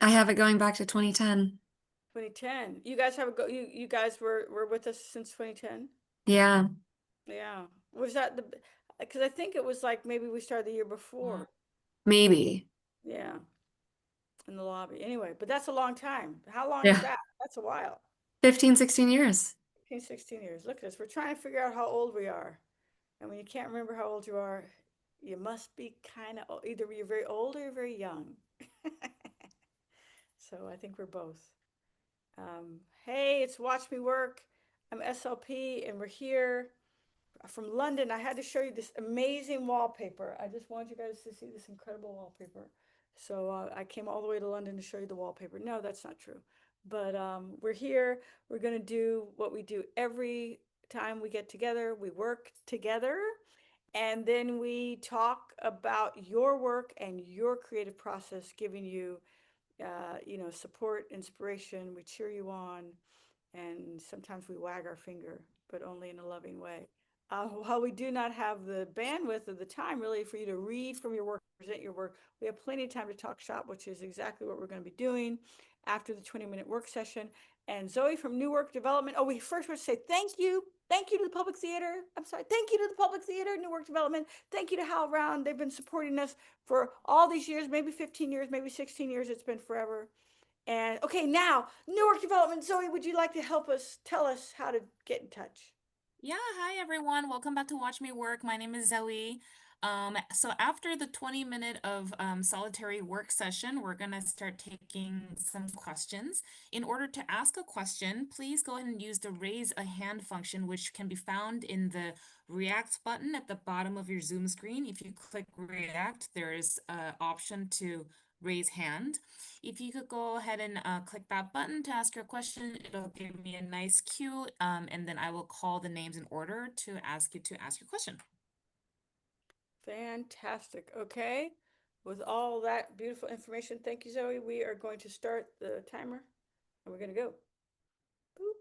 I have it going back to 2010. 2010. You guys have a go. You guys were with us since 2010. Yeah, Yeah. Was that the? Because I think it was like maybe we started the year before. maybe. Yeah, in the lobby. Anyway, but that's a long time. How long is Yeah, that? That's a while. 15, 16 years. 15, 16 years. Look at us. We're trying to figure out how old we are. And when you can't remember how old you are, you must be kind of either you're very old or you're very young. So I think we're both. Hey, it's Watch Me Work. I'm SLP, and we're here from London. I had to show you this amazing wallpaper. I just want you guys to see this incredible wallpaper. So I came all the way to London to show you the wallpaper. No, that's not true. But we're here. We're going to do what we do every time we get together. We work together, and then we talk about your work and your creative process, giving you, support, inspiration. We cheer you on, and sometimes we wag our finger, but only in a loving way. While we do not have the bandwidth of the time really for you to read from your work, present your work, we have plenty of time to talk shop, which is exactly what we're going to be doing after the 20-minute work session. And Zoe from New Work Development. Oh, we first want to say thank you. Thank you to the Public Theater. I'm sorry. Thank you to the Public Theater, New Work Development. Thank you to HowlRound. They've been supporting us for all these years, maybe 15 years, maybe 16 years. It's been forever. And okay, now, New Work Development. Zoe, would you like to help us tell us how to get in touch? Yeah, hi everyone. Welcome back to Watch Me Work. My name is Zoe. So after the 20-minute of solitary work session, we're gonna start taking some questions. In order to ask a question, please go ahead and use the raise a hand function, which can be found in the React button at the bottom of your Zoom screen. If you click React, there is an option to raise hand. If you could go ahead and click that button to ask your question, it'll give me a nice cue, and then I will call the names in order to ask you to ask your question. Fantastic. Okay. With all that beautiful information, thank you, Zoe. We are going to start the timer and we're going to go. Boop.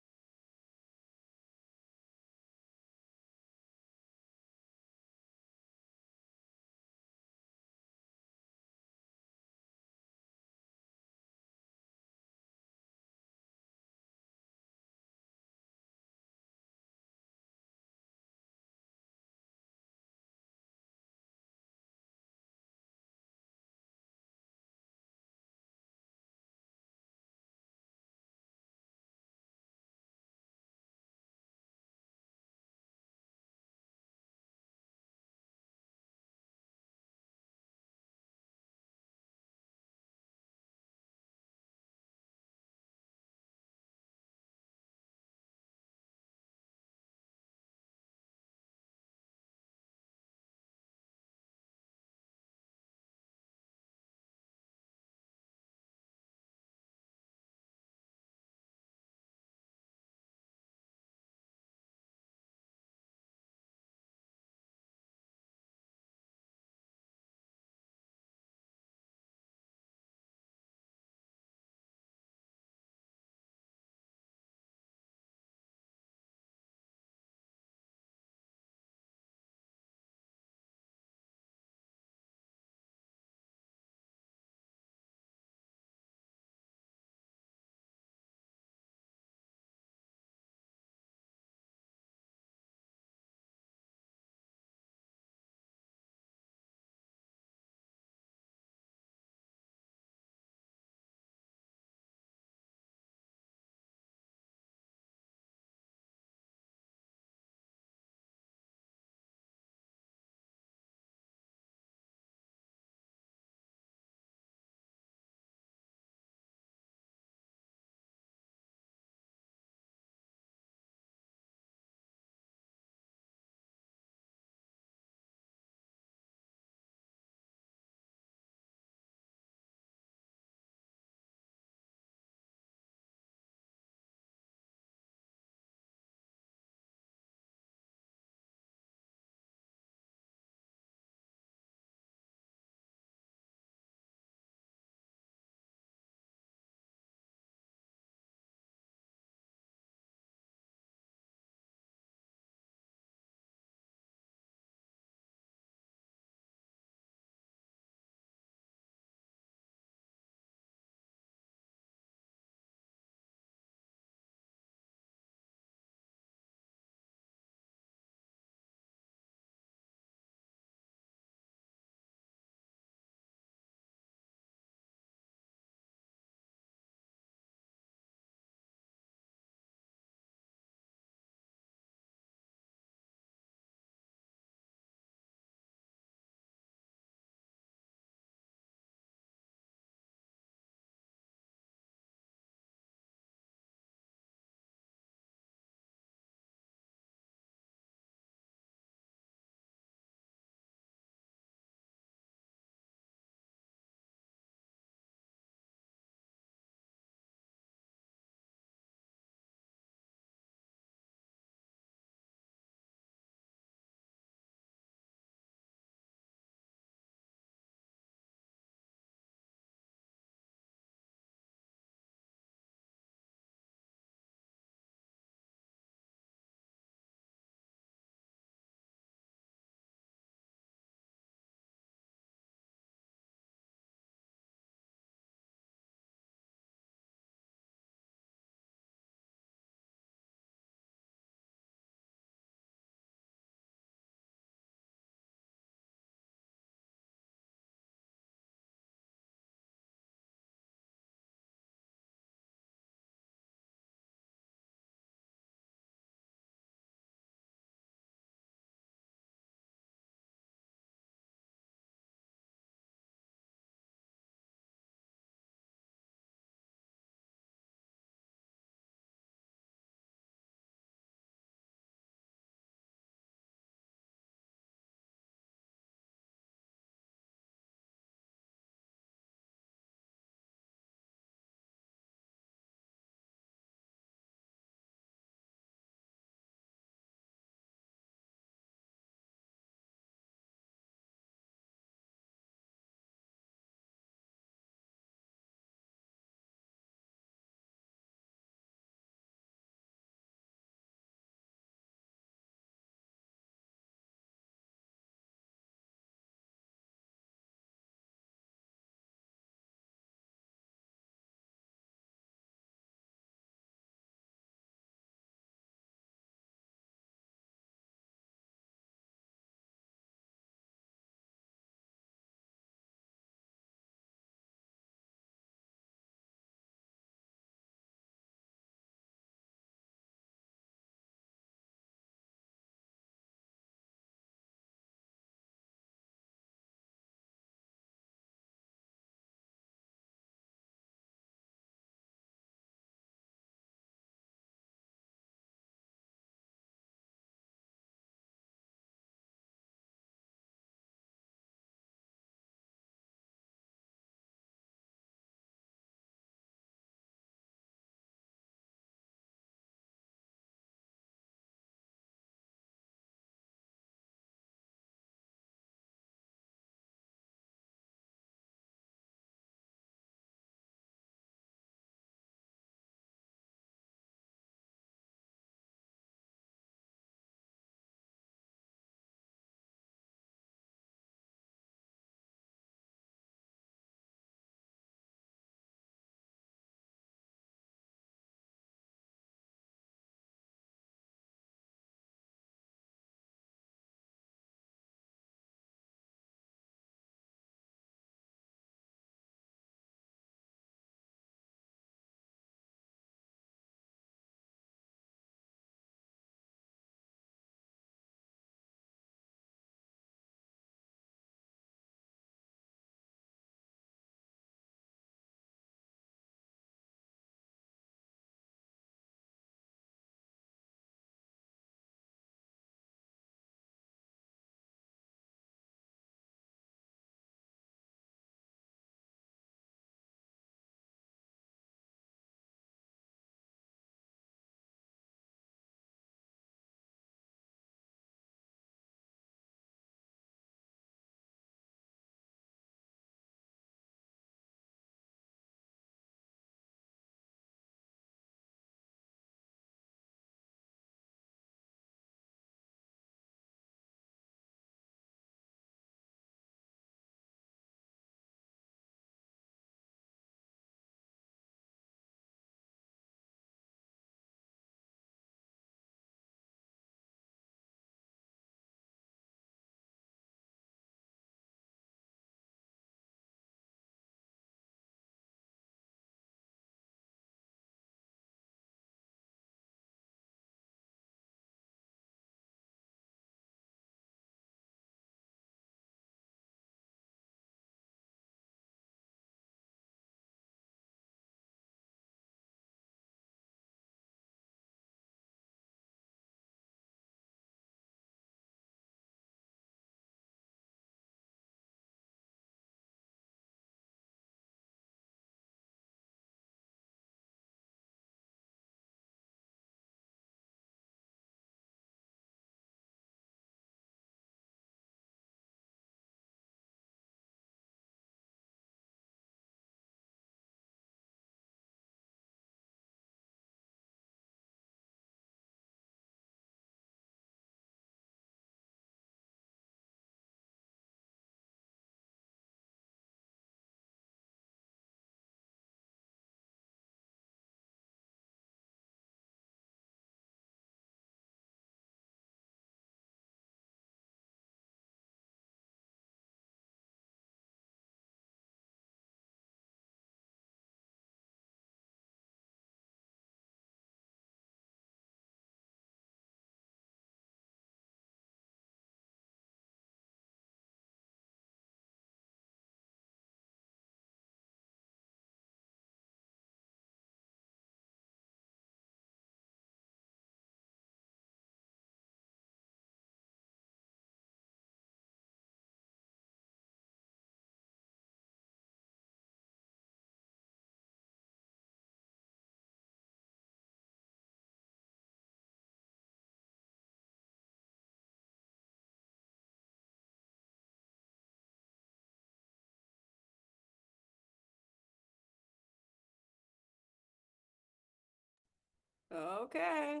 Okay.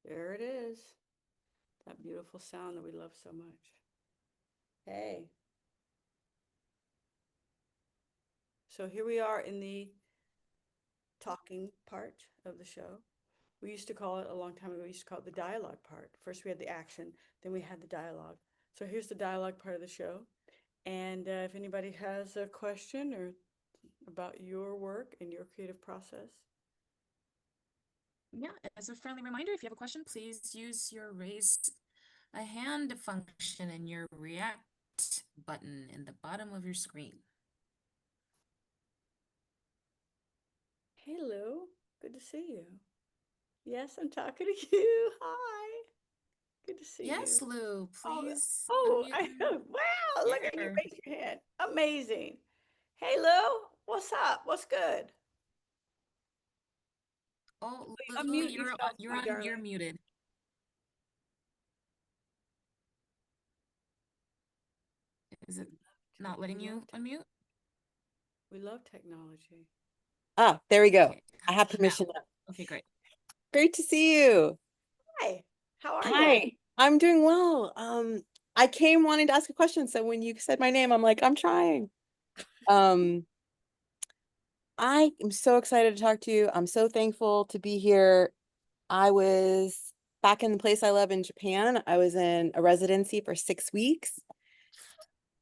There it is. That beautiful sound that we love so much. Hey. So here we are in the talking part of the show. We used to call it a long time ago, we used to call it the dialogue part. First we had the action, then we had the dialogue. So here's the dialogue part of the show. And if anybody has a question or about your work and your creative process. Yeah, as a friendly reminder, if you have a question, please use your raise a hand function in your react button in the bottom of your screen. Hey Lou, good to see you. Yes, I'm talking to you. Hi. Good to see you. Yes, Lou, Oh, please oh, unmute and wow, look at you share. raise your hand. Amazing. Hey Lou, what's up? What's good? Oh, Lou, Unmute yourself, my you're darling. muted. Is it not letting you unmute? We love technology. Ah, there we go. Okay, I have now. permission now. Okay, great. Great to see you. Hi, how are you? Hi, I'm doing well. I came wanting to ask a question, so when you said my name, I'm like, I'm trying. I am so excited to talk to you. I'm so thankful to be here. I was back in the place I love in Japan. I was in a residency for 6 weeks.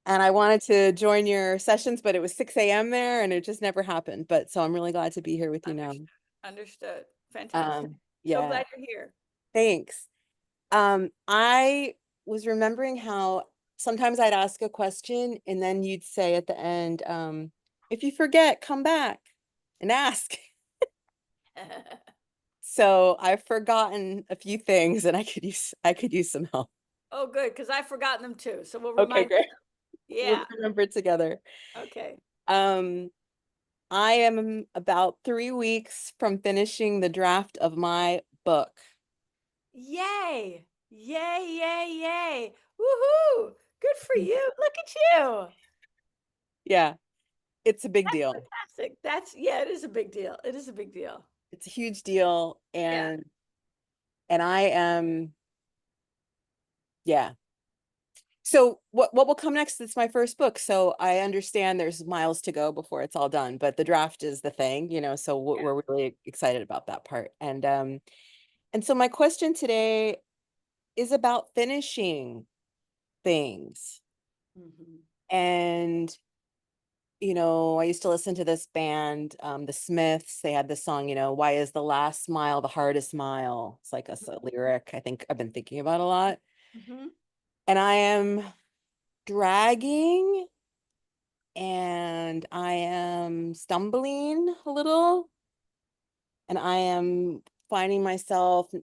And I wanted to join your sessions, but it was 6 a.m. there and it just never happened. But so I'm really glad to be here with you now. Understood. Fantastic. So Yeah, glad you're here. thanks. I was remembering how sometimes I'd ask a question and then you'd say at the end, if you forget, come back and ask. So I've forgotten a few things and I could use some help. Oh, good, because I've forgotten them too. So we'll Okay, remind great. you. We'll Yeah. remember it together. Okay. I am about 3 weeks from finishing the draft of my book. Yay. Yay, yay, yay. Woohoo. Good for you. Look at you. Yeah, it's a big deal. Fantastic. Yeah, it is a big deal. It is a big deal. It's a huge deal. Yeah. And I am, yeah. So what will come next? It's my first book. So I understand there's miles to go before it's all done, but the draft is the thing, so we're really excited about that part. And so my question today is about finishing things. Mhm. And I used to listen to this band, the Smiths. They had this song, why is the last mile the hardest mile? It's like a lyric I think I've been thinking about a lot. Mhm. And I am dragging and I am stumbling a little and I am finding myself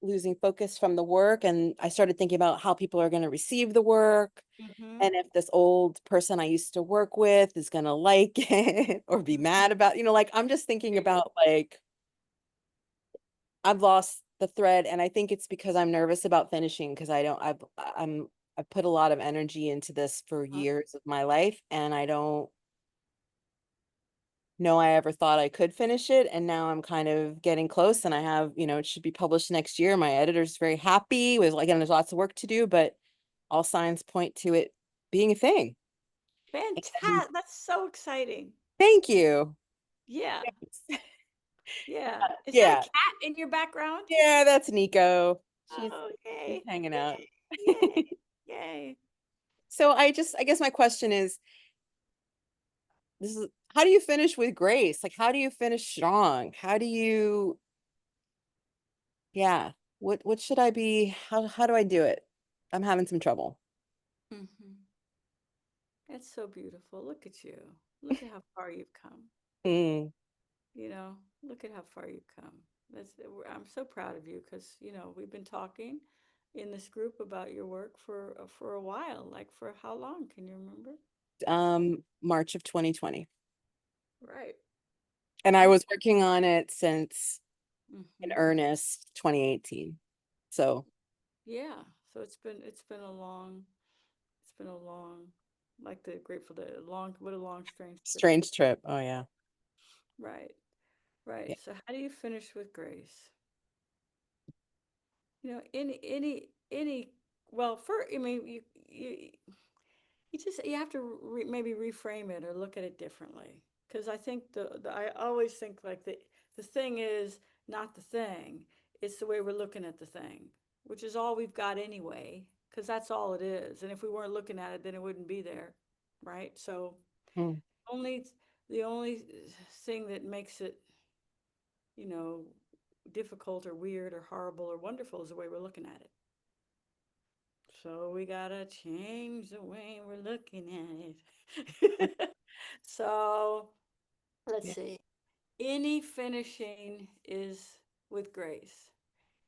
losing focus from the work. And I started thinking about how people are going to receive the work. Mhm. And if this old person I used to work with is going to like it or be mad about, like, I'm just thinking about like, I've lost the thread. And I think it's because I'm nervous about finishing because I've put a lot of energy into this for years of my life. And I don't know I ever thought I could finish it. And now I'm kind of getting close and I have, it should be published next year. My editor's very happy with, again, there's lots of work to do, but all signs point to it being a thing. Fantastic. That's so exciting. Thank you. Yeah. Yeah. Is that a Yeah. cat in your background? Yeah, that's Nico. She's Oh, yay. hanging out. Yay. Yay. So I guess my question is, how do you finish with grace? Like, how do you finish strong? How do you, yeah, what should I be? How do I do it? I'm having some trouble. Mhm. It's so beautiful. Look at you. Look at how far you've come. Mm. Look at how far you've come. I'm so proud of you because, we've been talking in this group about your work for a while. Like for how long? Can you remember? March of 2020. Right. And I was working on it since in Mhm. earnest 2018. So Yeah. So it's been a long, like the Grateful Dead, what a long, strange trip. strange trip. Oh yeah. Right. Right. Yeah. So how do you finish with grace? Well, I mean, you have to maybe reframe it or look at it differently. Because I think I always think like the thing is not the thing. It's the way we're looking at the thing, which is all we've got anyway, because that's all it is. And if we weren't looking at it, then it wouldn't be there. Right. So Mm. only the only thing that makes it, you know, difficult or weird or horrible or wonderful is the way we're looking at it. So we gotta change the way we're looking at it. So let's Yeah. see. Any finishing is with grace.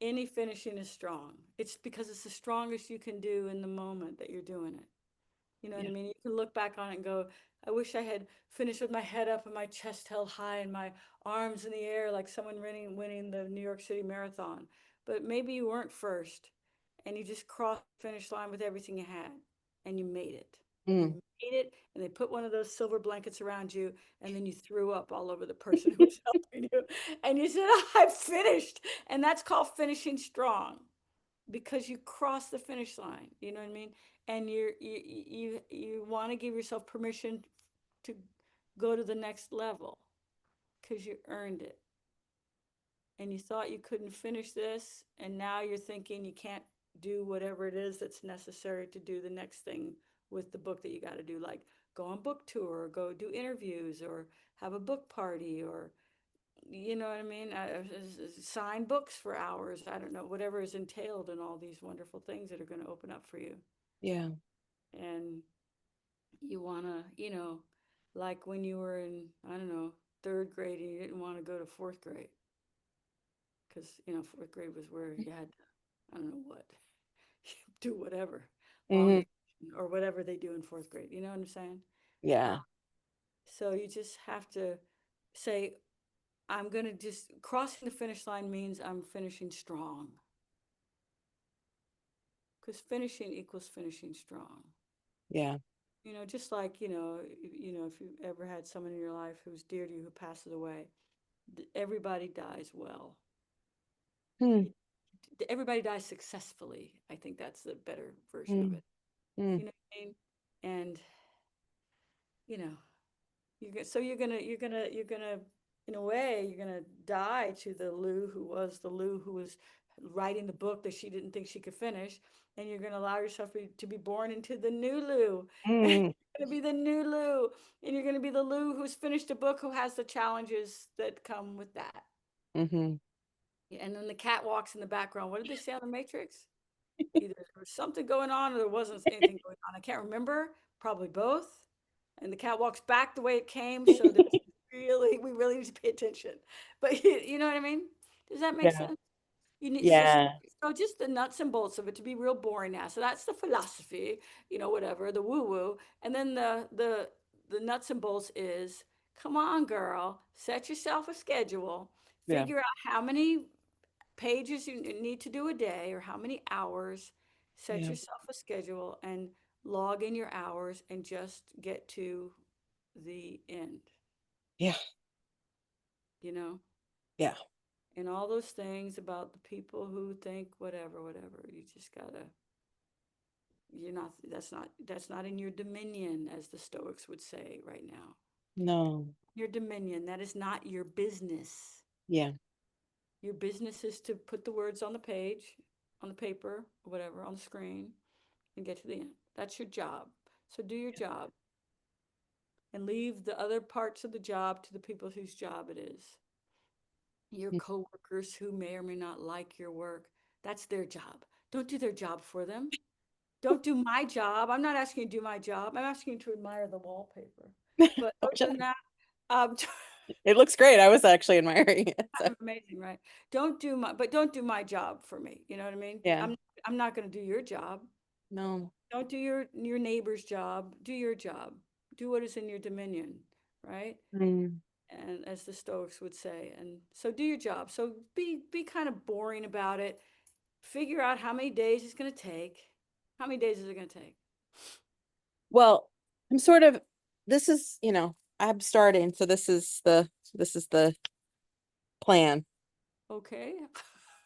Any finishing is strong. It's because it's the strongest you can do in the moment that you're doing it. You know what I Yeah. mean? You can look back on it and go, I wish I had finished with my head up and my chest held high and my arms in the air like someone winning the New York City Marathon. But maybe you weren't first and you just crossed the finish line with everything you had and you made it. You Mm. made it, and they put one of those silver blankets around you, and then you threw up all over the person who was helping you. And you said, oh, I finished. And that's called finishing strong, because you cross the finish line, you know what I mean? And you want to give yourself permission to go to the next level because you earned it. And you thought you couldn't finish this, and now you're thinking you can't do whatever it is that's necessary to do the next thing with the book that you got to do, like go on book tour or go do interviews or have a book party, or you know what I mean? Sign books for hours. I don't know, whatever is entailed in all these wonderful things that are going to open up for you. Yeah. And you want to, like when you were in, I don't know, third grade and you didn't want to go to fourth grade because, fourth grade was where you had, I don't know what, do whatever, long Hmm. division or whatever they do in fourth grade. You know what I'm saying? Yeah. So you just have to say, I'm going to just crossing the finish line means I'm finishing strong. Because finishing equals finishing strong. Yeah. Just like, if you ever had someone in your life who's dear to you who passes away, everybody dies well. Mm. Everybody dies successfully. I think that's the better version of Mm. it. Mm. You know what I mean? And, you know, you're gonna in a way you're gonna die to the Lou who was writing the book that she didn't think she could finish, and you're gonna allow yourself to be born into the new Lou. And Mm. you're gonna be the new Lou, and you're gonna be the Lou who's finished a book, who has the challenges that come with that. Mm-hmm. And then the cat walks in the background. What did they say on the Matrix? Either there was something going on or there wasn't anything going on. I can't remember. Probably both. And the cat walks back the way it came. So we really need to pay attention. But you know what I mean? Does that make Yeah. sense? You need Yeah. so just the nuts and bolts of it, to be real boring now. So that's the philosophy, whatever, the woo woo. And then the nuts and bolts is, come on, girl, set yourself a schedule, Yeah. figure out how many pages you need to do a day or how many hours, set Yeah. yourself a schedule and log in your hours and just get to the end, Yeah. you know? Yeah. And all those things about the people who think whatever, you just gotta, that's not in your dominion, as the Stoics would say right now. No. Your dominion, that is not your business. Yeah. Your business is to put the words on the page, on the paper, whatever, on the screen, and get to the end. That's your job. So do your job and leave the other parts of the job to the people whose job it is. Your Mm. coworkers who may or may not like your work, that's their job. Don't do their job for them. Don't do my job. I'm not asking you to do my job. I'm asking you to admire the wallpaper. But other than that, um, It looks great. I was actually admiring it. So. amazing, right? Don't do my job for me. You know what I mean? Yeah. I'm not going to do your job. No. Don't do your neighbor's job. Do your job. Do what is in your dominion, right? Mm. And as the Stoics would say. And so do your job. So be kind of boring about it. Figure out how many days it's going to take. How many days is it going to take? Well, I'm this is, I'm starting. So this is the plan. Okay.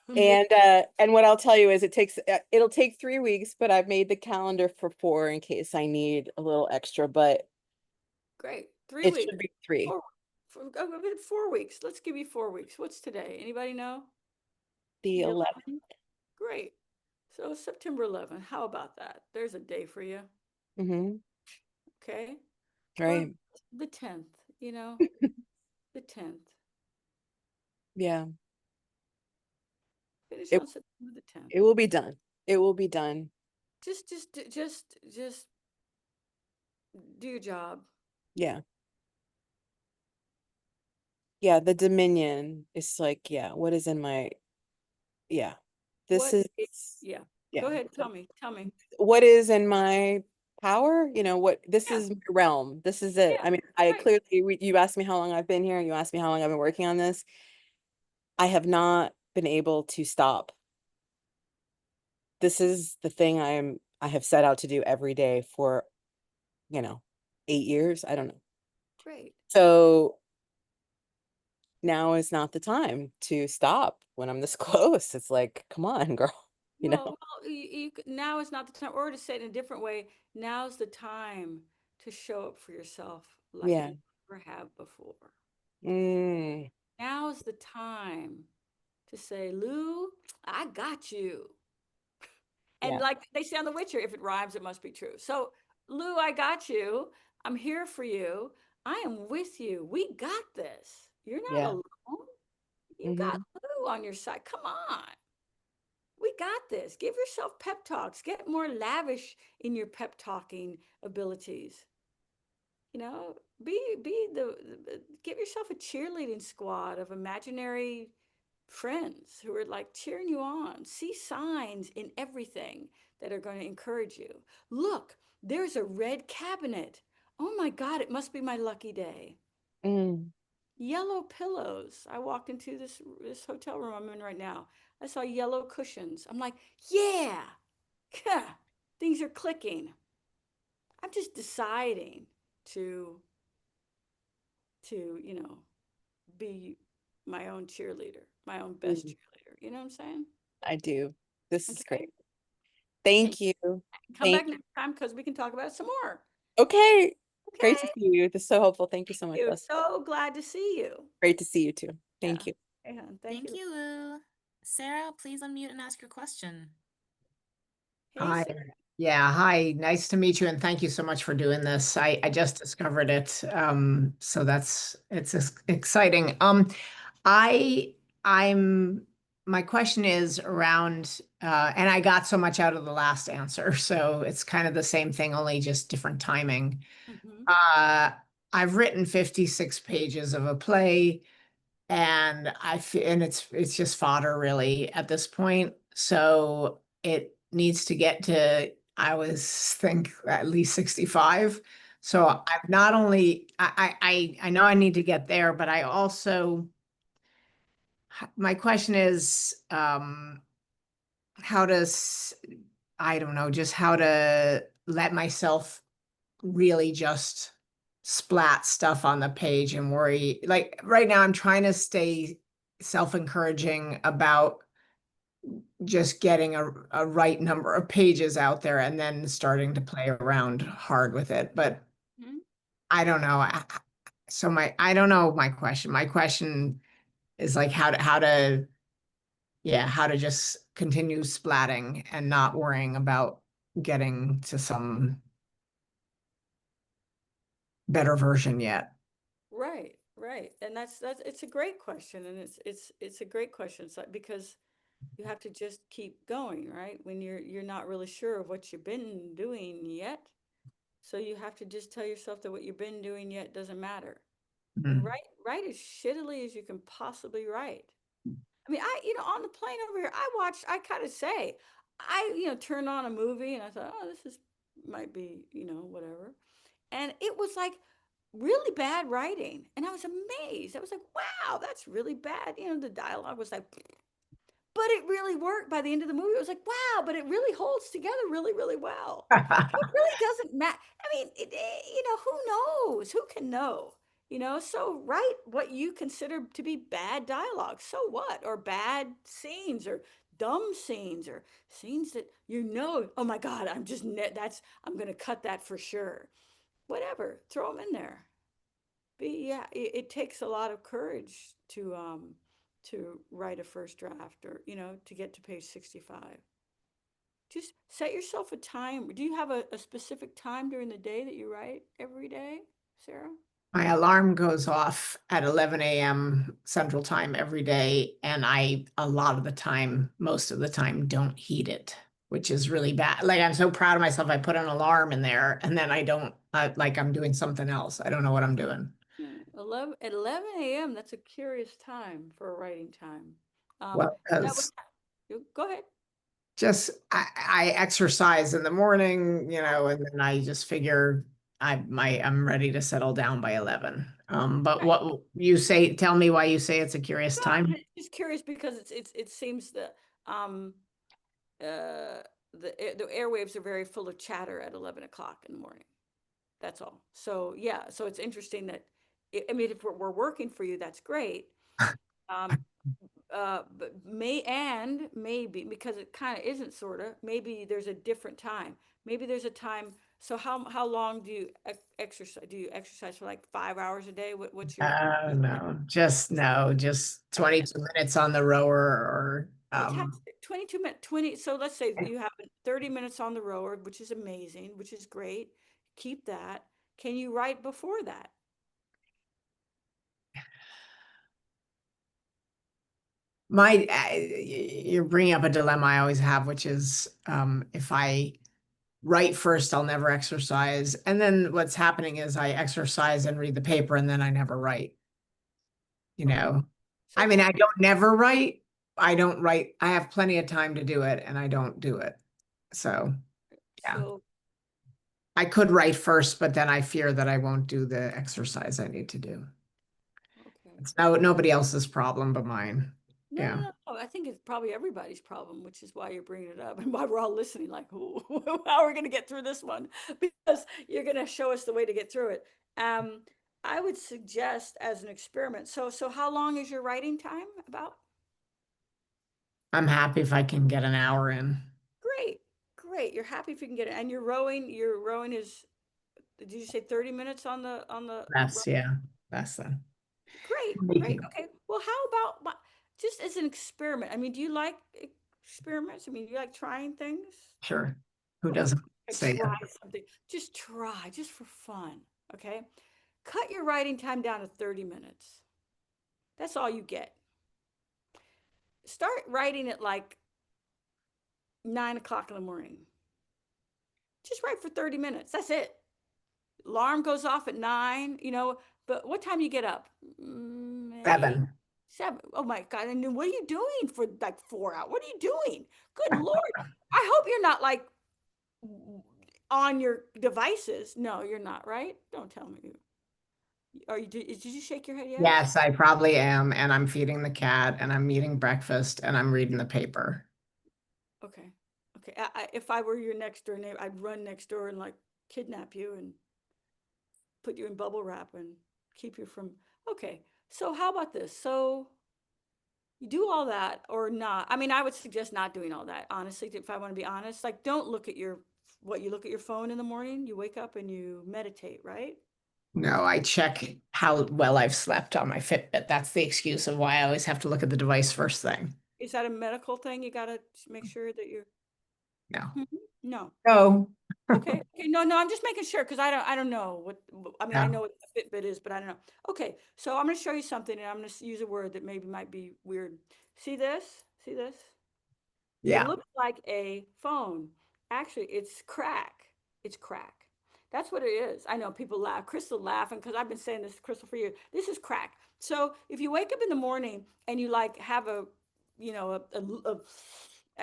And what I'll tell you is it'll take 3 weeks, but I've made the calendar for 4 in case I need a little extra, but Great. 3 it weeks. should be 3. 4 weeks. Let's give you 4 weeks. What's today? Anybody know? The The 11th. Great. So September 11th. How about that? There's a day for you. Mm-hmm. Okay. Or Right. the 10th, the 10th. Yeah. Finish It on September the 10th. it will be done. It will be done. Just do your job. Yeah. Yeah, the Dominion is like, yeah, what is in my, yeah. This is, Yeah. yeah. Go ahead. Tell me. What is in my power? This Yeah. is my realm. This is it. Yeah, I mean, I right. clearly, you asked me how long I've been here. You asked me how long I've been working on this. I have not been able to stop. This is the thing I have set out to do every day for, 8 years. I don't know. Great. So now is not the time to stop when I'm this close. It's like, come on, girl. Well, now is not the time, or to say it in a different way, now's the time to show up for yourself like Yeah. you never have before. Mm, Now's the time to say, Lou, I got you. And yeah. like they say on The Witcher, if it rhymes, it must be true. So, Lou, I got you. I'm here for you. I am with you. We got this. You're not Yeah. alone. You got Hmm. Lou on your side. Come on. We got this. Give yourself pep talks. Get more lavish in your pep talking abilities. Give yourself a cheerleading squad of imaginary friends who are like cheering you on. See signs in everything that are going to encourage you. Look, there's a red cabinet. Oh my God, it must be my lucky day. Mm, Yellow pillows. I walked into this hotel room I'm in right now. I saw yellow cushions. I'm like, yeah, things are clicking. I'm just deciding to be my own cheerleader, my own best mm, cheerleader. You know what I'm saying? I do. This is Okay. great. Thank you. Come back next time because we can talk about it some more. Okay. Great to Okay. see you. This is so helpful. Thank you so much, Thank you. Bess. So glad to see you. Great to see you too. Thank Yeah. you. Hey, hon, Thank you, Lou. Sarah, please unmute and ask your question. Hey, Hi. Sarah. Yeah, hi. Nice to meet you, and thank you so much for doing this. I just discovered it. So it's exciting. I I'm my question is around and I got so much out of the last answer, so it's kind of the same thing, only just different timing. Mhm. Uh I've written 56 pages of a play, and and it's just fodder really at this point. So it needs to get to, I was think at least 65. So I've not only I know I need to get there, but I also, my question is how does, I don't know, just how to let myself really just splat stuff on the page and worry. Like right now, I'm trying to stay self-encouraging about just getting a right number of pages out there and then starting to play around hard with it. But Mhm. I don't know. I don't know my question. My question is like how to just continue splatting and not worrying about getting to some better version yet. Right, right. And that's it's a great question, and it's a great question. It's like, because you have to just keep going, right? When you're not really sure of what you've been doing yet. So you have to just tell yourself that what you've been doing yet doesn't matter. And Mhm. write as shittily as you can possibly write. I mean, on the plane over here, I kind of say, turn on a movie and I thought, oh, might be, whatever. And it was like really bad writing. And I was amazed. I was like, wow, that's really bad. The dialogue was like, but it really worked by the end of the movie. It was like, wow, but it really holds together really, really well. It really doesn't matter. I mean, who knows? Who can know? So write what you consider to be bad dialogue. So what? Or bad scenes or dumb scenes or scenes that oh my God, I'm going to cut that for sure. Whatever, throw them in there. Yeah, it takes a lot of courage to write a first draft or, to get to page 65. Just set yourself a time. Do you have a specific time during the day that you write every day, Sarah? My alarm goes off at 11 a.m. Central Time every day, and most of the time, don't heed it, which is really bad. Like, I'm so proud of myself. I put an alarm in there, and then I don't, like I'm doing something else. I don't know what I'm doing. Yeah, 11 a.m. That's a curious time for a writing time. Well, Is that because go ahead. I exercise in the morning, and then I just figure I'm ready to settle down by 11. But Right. what you say, tell me why you say it's a curious No, time. I'm just curious because it seems that the airwaves are very full of chatter at 11 o'clock in the morning. That's all. So yeah, so it's interesting that I mean, if we're working for you, that's great. But maybe because it kind of isn't sort of, maybe there's a different time. Maybe there's a time. So how long do you exercise? Do you exercise for like 5 hours a day? What's your No, just 22 minutes on the rower or fantastic 22 minutes 20. So let's say you have 30 minutes on the rower, which is amazing, which is great. Keep that. Can you write before that? you're bringing up a dilemma I always have, which is if I write first, I'll never exercise. And then what's happening is I exercise and read the paper and then I never write. So I mean, I don't never write. I don't write. I have plenty of time to do it and I don't do it. So yeah. So I could write first, but then I fear that I won't do the exercise I need to do. okay. It's nobody else's problem but mine. No, Yeah. no. I think it's probably everybody's problem, which is why you're bringing it up and why we're all listening like, "Ooh, how are we going to get through this one?" Because you're going to show us the way to get through it. I would suggest as an experiment. So how long is your writing time about? I'm happy if I can get an hour in. Great, great. You're happy if you can get it. And your rowing is, did you say 30 minutes on the That's yeah. That's the Great, Thank great. you. Okay. Well, how about just as an experiment? I mean, do you like experiments? I mean, do you like trying things? Sure. Who Okay. doesn't say Try that? something. Just try, just for fun. Okay. Cut your writing time down to 30 minutes. That's all you get. Start writing at like 9 o'clock in the morning. Just write for 30 minutes. That's it. Alarm goes off at 9, but what time do you get up? 7. 7. Oh my God. And then what are you doing for like 4 hours? What are you doing? Good Lord. I hope you're not like on your devices. No, you're not, right? Don't tell me. Are you, did you shake your head? Yes. Yes, I probably am. And I'm feeding the cat and I'm eating breakfast and I'm reading the paper. Okay. Okay. If I were your next door neighbor, I'd run next door and like kidnap you and put you in bubble wrap and keep you from. Okay. So how about this? So you do all that or not? I mean, I would suggest not doing all that, honestly, if I want to be honest. Like, don't look at you look at your phone in the morning, you wake up and you meditate, right? No, I check how well I've slept on my Fitbit. That's the excuse of why I always have to look at the device first thing. Is that a medical thing? You got to make sure that you're. No. No. No. Okay. Okay. No, I'm just making sure because I don't know I mean, I No. know what the Fitbit is, but I don't know. Okay. So I'm going to show you something and I'm going to use a word that maybe might be weird. See this? See this? It Yeah. looks like a phone. Actually, it's crack. It's crack. That's what it is. I know people laugh. Crystal laughing because I've been saying this to Crystal for years. This is crack. So if you wake up in the morning and you like have at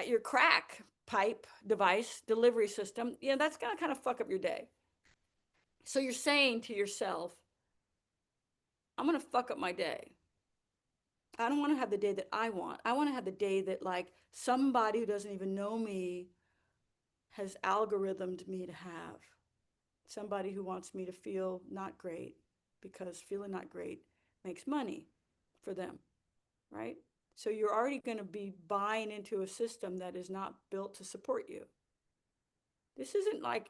your crack pipe device delivery system, that's going to kind of fuck up your day. So you're saying to yourself, I'm going to fuck up my day. I don't want to have the day that I want. I want to have the day that like somebody who doesn't even know me has algorithmed me to have. Somebody who wants me to feel not great. because feeling not great makes money for them, right? So you're already going to be buying into a system that is not built to support you. This isn't like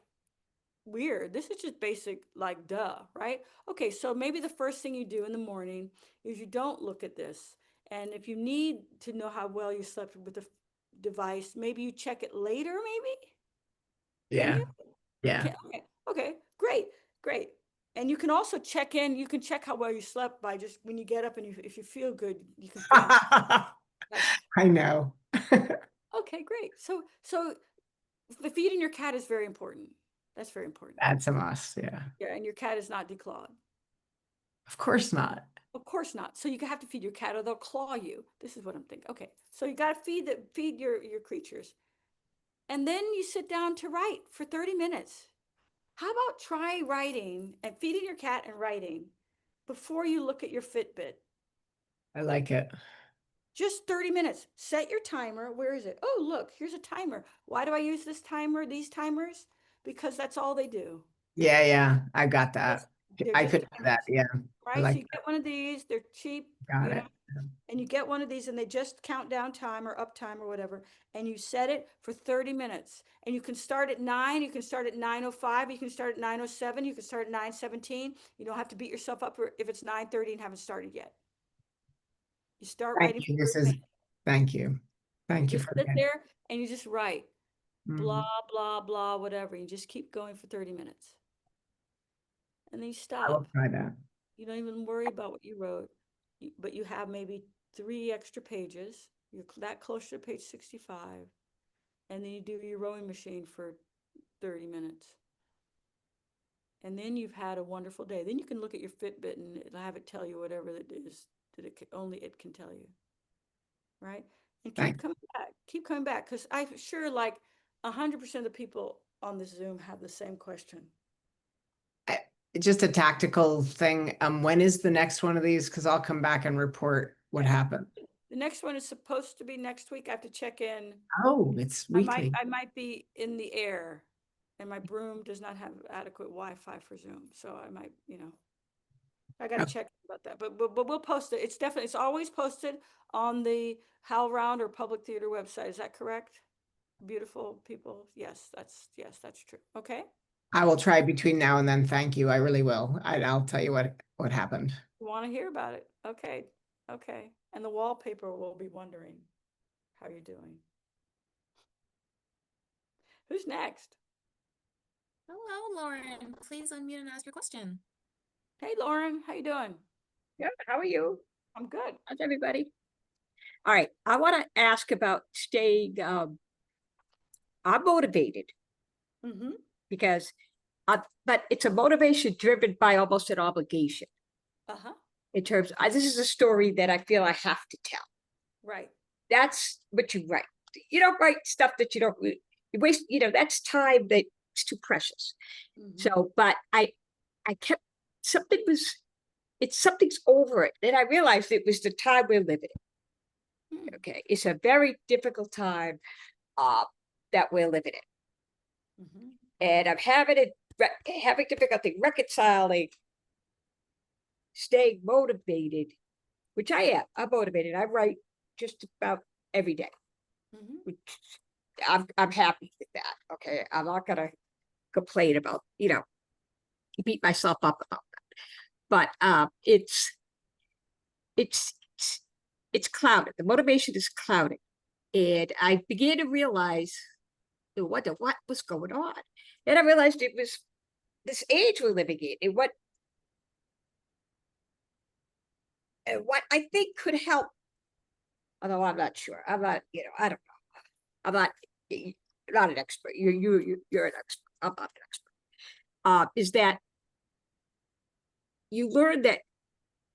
weird. This is just basic, like, duh, right? Okay, so maybe the first thing you do in the morning is you don't look at this. And if you need to know how well you slept with the device, maybe you check it later, maybe? Can Yeah. you? Yeah. Okay, great. And you can also check in, you can check how well you slept by just when you get up and if you feel good, you can feel I know. okay, great. So the feeding your cat is very important. That's very important. That's a must. Yeah. Yeah, and your cat is not declawed. Of course not. Of course not. So you have to feed your cat or they'll claw you. This is what I'm thinking. Okay, so you got to feed your creatures. And then you sit down to write for 30 minutes. How about try writing and feeding your cat and writing before you look at your Fitbit? I like it. Just 30 minutes. Set your timer. Where is it? Oh, look, here's a timer. Why do I use this timer, these timers? Because that's all they do. Yeah. Yeah. I got that. They're I just could do that. timers, Yeah. right? I So like you get one of these, they're cheap, got you know, it. and you get one of these and they just count down time or up time or whatever. And you set it for 30 minutes. And you can start at 9, you can start at 9:05, you can start at 9:07, you can start at 9:17. You don't have to beat yourself up if it's 9:30 and haven't started yet. You start writing. Thank you. Thank you. Thank you Just for sit that. there and you just write. Blah, Mhm. blah, blah, whatever. You just keep going for 30 minutes. And then you I stop. will try that. You don't even worry about what you wrote, but you have maybe 3 extra pages. You're that close to page 65. And then you do your rowing machine for 30 minutes. And then you've had a wonderful day. Then you can look at your Fitbit and it'll have it tell you whatever it is that only it can tell you. Right? And keep coming back. Keep coming back. Because I'm sure like 100% of the people on this Zoom have the same question. Just a tactical thing. When is the next one of these? Because I'll come back and report what happened. The next one is supposed to be next week. I have to check in. Oh, it's weekly. I might be in the air and my broom does not have adequate Wi-Fi for Zoom. So I might, I got to check about that, but we'll post it. It's always posted on the HowlRound or Public Theater website. Is that correct? Beautiful people. Yes, that's true. Okay. I will try between now and then. Thank you. I really will. I'll tell you what happened. Want to hear about it. Okay. Okay. And the wallpaper will be wondering how you're doing. Who's next? Hello, Lauren. Please unmute and ask your question. Hey, Lauren, how you doing? Good. How are you? I'm good. How's everybody? All right. I want to ask about staying. I'm motivated Mm-hmm. because, but it's a motivation driven by almost an obligation. Uh-huh. In terms, this is a story that I feel I have to tell. Right. That's what you write. You don't write stuff that you don't you waste. That's time that's too precious. Mm-hmm. So, but I kept something's over it. Then I realized it was the time we're living in. Hmm. Okay, it's a very difficult time that we're living in, Mm-hmm. and I'm having difficulty reconciling staying motivated, which I am. I'm motivated. I write just about every day. Mm-hmm. I'm happy with that. Okay, I'm not gonna complain about beat myself up about that. But it's clouded. The motivation is clouded, and I began to realize what was going on. Then I realized it was this age we're living in, and what I think could help. Although I'm not sure. I'm not. I don't know. I'm not an expert. You're an expert. I'm not an expert. Is that you learn that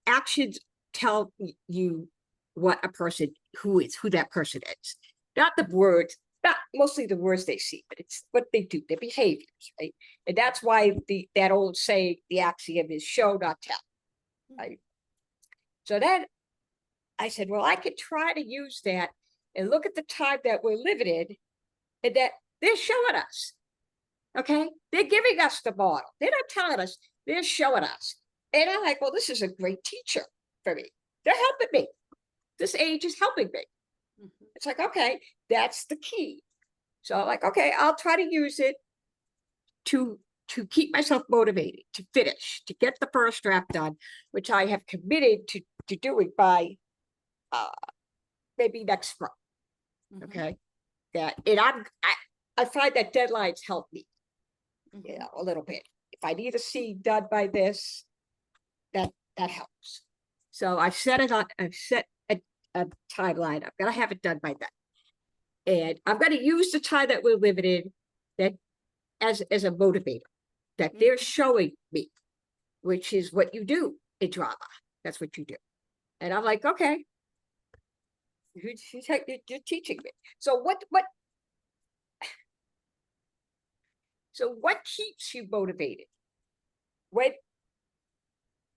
actions tell you what a person who that person is, not the words, not mostly the words they see, but it's what they do, their behaviors, right? And that's why that old saying, the axiom is show, not tell, right? So then I said, well, I could try to use that and look at the time that we're living in, and that they're showing us, okay? They're giving us the model. They're not telling us, they're showing us. And I'm like, well, this is a great teacher for me. They're helping me. This age is helping me. It's like, okay, that's the key. So I'm like, okay, I'll try to use it to keep myself motivated, to finish, to get the first draft done, which I have committed to doing by maybe next month. Okay. That and I find that deadlines help me, you know, a little bit. If I need a scene done by this, that helps. So I've set a timeline. I'm gonna have it done by then. And I'm gonna use the time that we're living in that as a motivator that they're showing me, which is what you do in drama. That's what you do. And I'm like, okay, you're teaching me. So what keeps you motivated when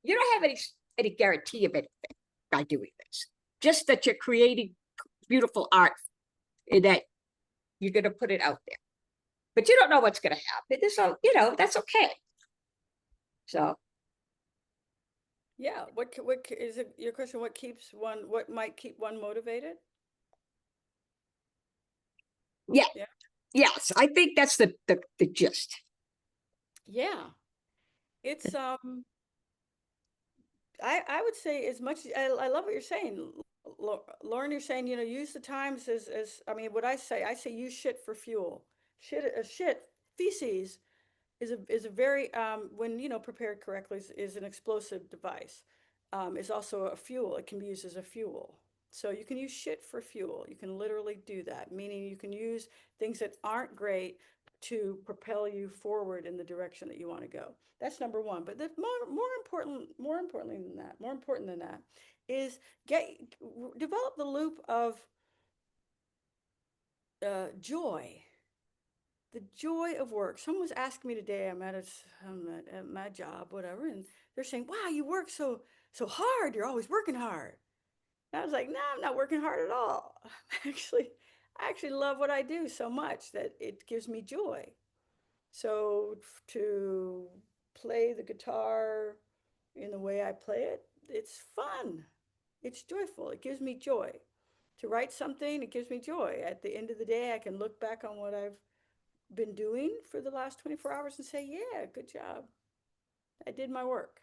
you don't have any guarantee of anything by doing this? Just that you're creating beautiful art and that you're going to put it out there, but you don't know what's going to happen. So, you know, that's okay. So, Yeah. What is it? Your question? What might keep one motivated? yes, I think that's the gist. Yeah. It's I would say as much I love what you're saying, Lauren. You're saying, you know, use the times as I mean, what I say use shit for fuel. Shit feces is a very when, you know, prepared correctly is an explosive device. Is also a fuel. It can be used as a fuel. So you can use shit for fuel. You can literally do that, meaning you can use things that aren't great to propel you forward in the direction that you want to go. That's number one. But the more important than that is develop the loop of joy. The joy of work. Someone was asking me today, I'm at my job, whatever, and they're saying, wow, you work so hard. You're always working hard. And I was like, no, I'm not working hard at all. I actually love what I do so much that it gives me joy. So to play the guitar in the way I play it, it's fun. It's joyful. It gives me joy. To write something, it gives me joy. At the end of the day, I can look back on what I've been doing for the last 24 hours and say, yeah, good job. I did my work.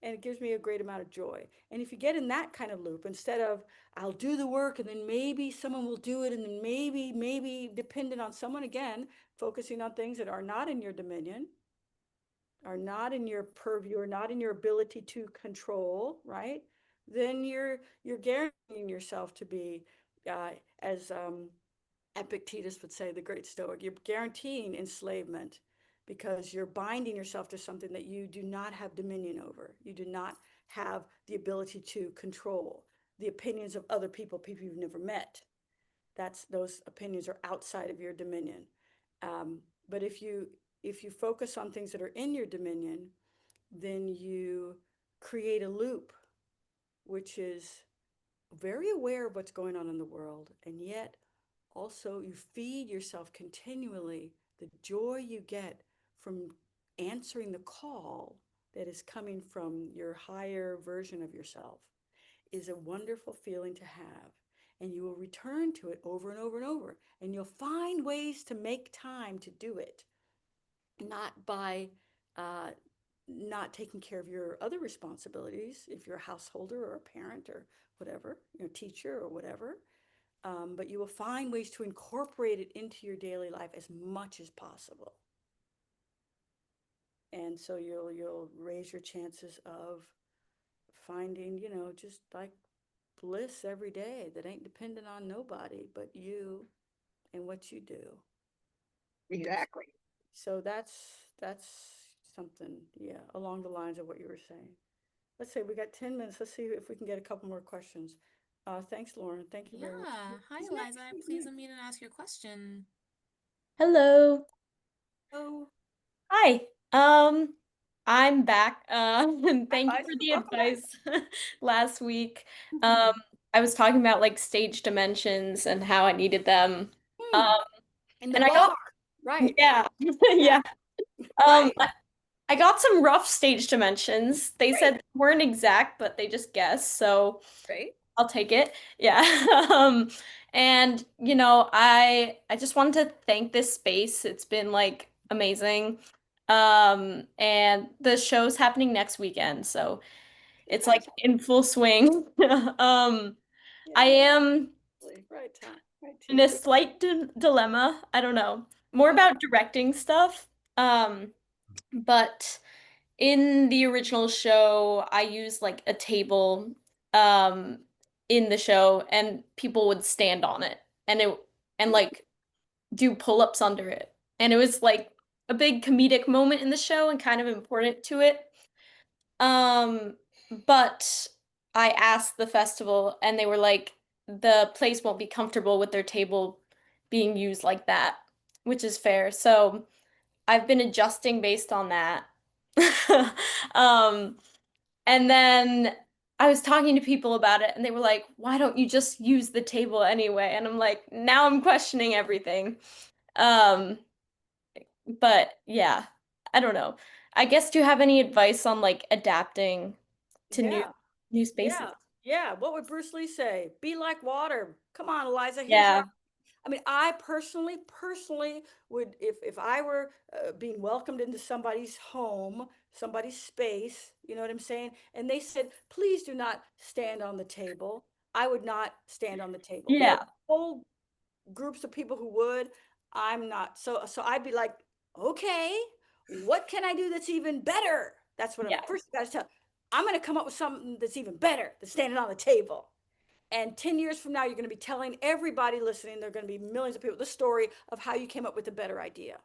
And it gives me a great amount of joy. And if you get in that kind of loop, instead of I'll do the work and then maybe someone will do it and then maybe dependent on someone, again, focusing on things that are not in your dominion, are not in your purview, or not in your ability to control, right? Then you're guaranteeing yourself to be, as Epictetus would say, the great Stoic, you're guaranteeing enslavement because you're binding yourself to something that you do not have dominion over. You do not have the ability to control the opinions of other people you've never met. Those opinions are outside of your dominion. But if you focus on things that are in your dominion, then you create a loop, which is very aware of what's going on in the world, and yet also you feed yourself continually the joy you get from answering the call that is coming from your higher version of yourself is a wonderful feeling to have. And you will return to it over and over and over. And you'll find ways to make time to do it. Not by not taking care of your other responsibilities, if you're a householder or a parent or whatever, you're a teacher or whatever. But you will find ways to incorporate it into your daily life as much as possible. And so you'll raise your chances of finding, you know, just like bliss every day that ain't dependent on nobody but you and what you do. Exactly. So that's something, yeah, along the lines of what you were saying. Let's say we got 10 minutes. Let's see if we can get a couple more questions. Thanks, Lauren. Thank you very much. Yeah. Hi, Eliza. Please unmute and ask your question. Hello. Oh, Hi. I'm back. And thank you Hi, for the welcome back. advice last week. I was talking about like stage dimensions and how I needed them. In the And I bar, got right? yeah. Yeah. Yeah. Right. I got some rough stage dimensions. They Great. said they weren't exact, but they just guessed, so Great. I'll take it. Yeah. And I just wanted to thank this space. It's been like amazing. And the show's happening next weekend, so it's like in full swing. I am Right time. Right in a slight dilemma. I don't know. More about directing stuff. But in the original show, I used like a table in the show and people would stand on it and like do pull-ups under it. And it was like a big comedic moment in the show and kind of important to it. But I asked the festival and they were like, the place won't be comfortable with their table being used like that, which is fair. So I've been adjusting based on that. Um, and then I was talking to people about it and they were like, why don't you just use the table anyway? And I'm like, now I'm questioning everything. Um, but yeah, I don't know. I guess do you have any advice on like adapting to new spaces? Yeah. What would Bruce Lee say? Be like water. Come on, Eliza. Here's Yeah. your. I mean, I personally would, if I were being welcomed into somebody's home, somebody's space, you know what I'm saying? And they said, please do not stand on the table. I would not stand on the table. There Yeah. are whole groups of people who would. I'm not. So I'd be like, okay, what can I do that's even better? That's what Yeah. I'm first got to tell. I'm going to come up with something that's even better than standing on the table. And 10 years from now, you're going to be telling everybody listening, there are going to be millions of people, the story of how you came up with a better idea.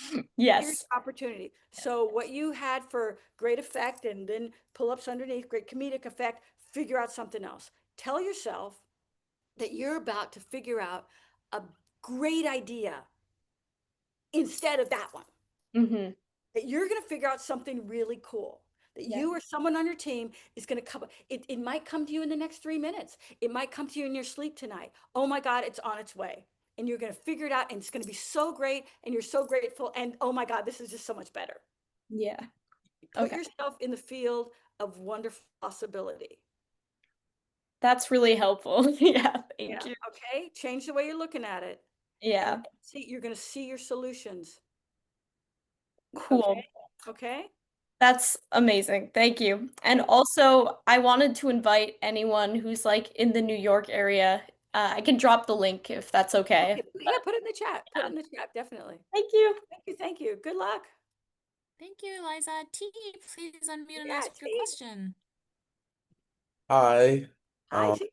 Here's Yes. your opportunity. So what you had for great effect and then pull-ups underneath, great comedic effect, figure out something else. Tell yourself that you're about to figure out a great idea instead of that one. Mm-hmm. That you're going to figure out something really cool. That Yeah. you or someone on your team is going to come. It might come to you in the next 3 minutes. It might come to you in your sleep tonight. Oh my God, it's on its way. And you're going to figure it out and it's going to be so great and you're so grateful. And oh my God, this is just so much better. Yeah. Put Okay. yourself in the field of wonderful possibility. That's really helpful. Yeah, thank you. Okay. Change the way you're looking at it. Yeah. And see, you're going to see your solutions. Cool. Okay. That's amazing. Thank you. And also, I wanted to invite anyone who's like in the New York area. I can drop the link if that's okay. Yeah, put it in the chat. Put it in the chat, definitely. Thank you. Thank you. Thank you. Good luck. Thank you, Eliza. T, please unmute and Yeah, ask your T. question. Hi, Hi, um, T.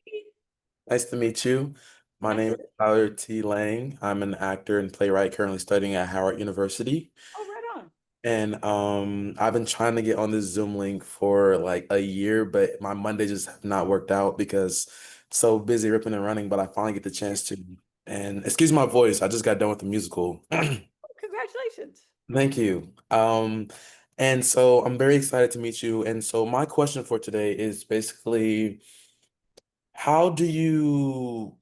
nice to meet you. My Nice name to- is Tyler T. Lang. I'm an actor and playwright currently studying at Howard University. Oh, right on. And I've been trying to get on this Zoom link for like a year, but my Mondays just have not worked out because so busy ripping and running, but I finally get the chance to. And excuse my voice, I just got done with the musical. Congratulations. Thank you. And so I'm very excited to meet you. And so my question for today is basically, how do you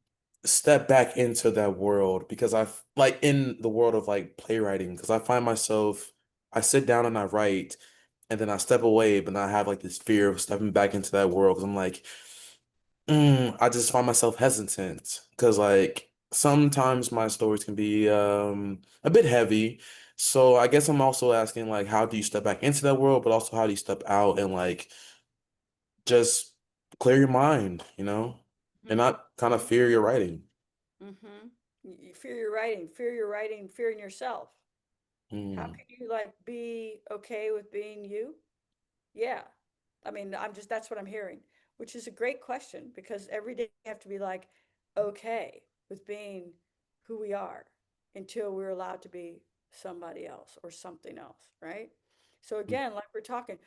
step back into that world? Because I've like in the world of like playwriting, because I find myself, I sit down and I write, and then I step away, but I have like this fear of stepping back into that world because I'm like, I just find myself hesitant because like sometimes my stories can be a bit heavy. So I guess I'm also asking like, how do you step back into that world, but also how do you step out and like just clear your mind, and not kind of fear your writing. Mm-hmm. You fear your writing, fearing yourself. How Mm. can you like be okay with being you? Yeah. I mean, that's what I'm hearing, which is a great question because every day we have to be like, okay with being who we are until we're allowed to be somebody else or something else, right? So again, like we're talking,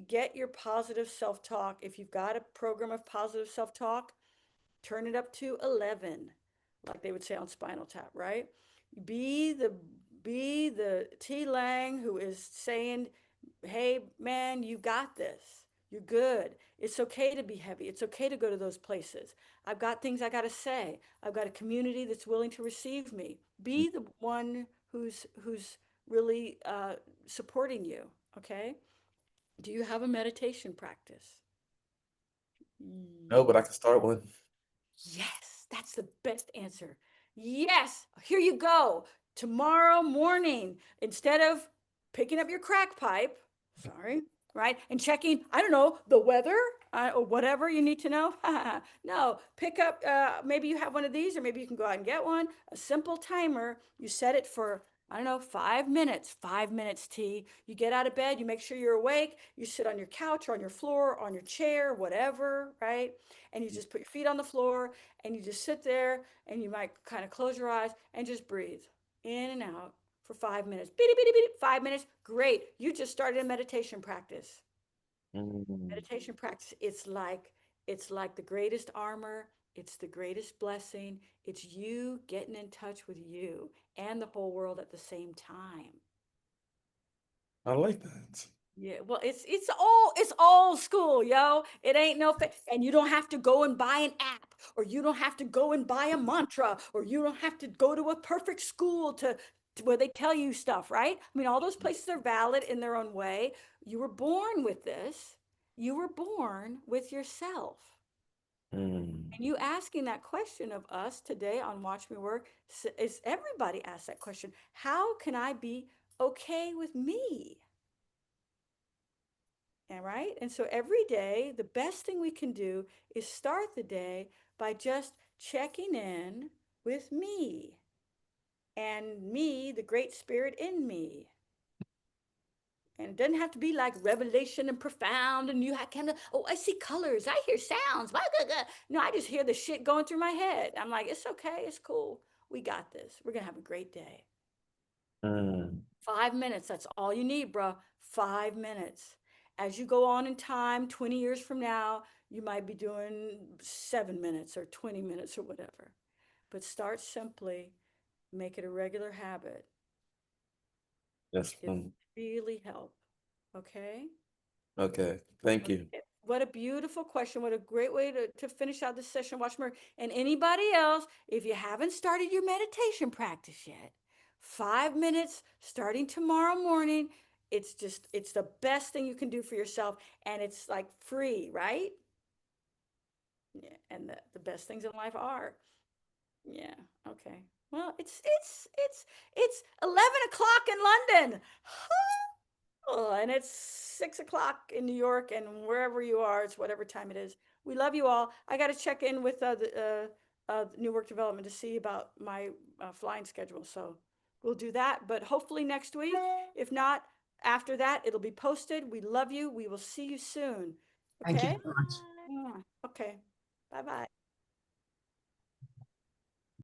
get your positive self-talk. If you've got a program of positive self-talk, turn it up to 11, like they would say on Spinal Tap, right? Be the T Lang who is saying, hey man, you got this. You're good. It's okay to be heavy. It's okay to go to those places. I've got things I got to say. I've got a community that's willing to receive me. Be the one who's really supporting you. Okay. Do you have a meditation practice? No, but I can start one. Yes, that's the best answer. Yes, here you go. Tomorrow morning, instead of picking up your crack pipe, sorry, right, and checking, I don't know, the weather or whatever you need to know. No, pick up, maybe you have one of these, or maybe you can go out and get one. A simple timer. You set it for, I don't know, 5 minutes, 5 minutes, T. You get out of bed, you make sure you're awake, you sit on your couch or on your floor, on your chair, whatever, right? And you just put your feet on the floor and you just sit there and you might kind of close your eyes and just breathe in and out for 5 minutes. Beep, beep, beep, beep, 5 minutes. Great. You just started a meditation practice. Mm. Meditation practice, it's like the greatest armor. It's the greatest blessing. It's you getting in touch with you and the whole world at the same time. I like that. Yeah, well, it's old school, yo. It ain't no and you don't have to go and buy an app, or you don't have to go and buy a mantra, or you don't have to go to a perfect school to where they tell you stuff, right? I mean, all those places are valid in their own way. You were born with this. You were born with yourself. Mm. And you asking that question of us today on Watch Me Work is everybody asks that question. How can I be okay with me? And right? And so every day, the best thing we can do is start the day by just checking in with me and me, the great spirit in me. And it doesn't have to be like revelation and profound and you kind of, oh, I see colors, I hear sounds. Blah, blah, blah. No, I just hear the shit going through my head. I'm like, it's okay, it's cool. We got this. We're going to have a great day. Mm. 5 minutes, that's all you need, bro. 5 minutes. As you go on in time, 20 years from now, you might be doing 7 minutes or 20 minutes or whatever. But start simply, make it a regular habit. Yes. It'll really help. Okay? Okay. Thank you. What a beautiful question. What a great way to finish out this session. Watch more. And anybody else, if you haven't started your meditation practice yet, 5 minutes starting tomorrow morning. It's the best thing you can do for yourself. And it's like free, right? Yeah. And the best things in life are. Yeah. Okay. Well, it's 11 o'clock in London. Oh, and it's 6 o'clock in New York, and wherever you are, it's whatever time it is. We love you all. I got to check in with the new work development to see about my flying schedule. So we'll do that, but hopefully next week. If not, after that, it'll be posted. We love you. We will see you soon. Thank you Okay? so much. Okay. Bye-bye.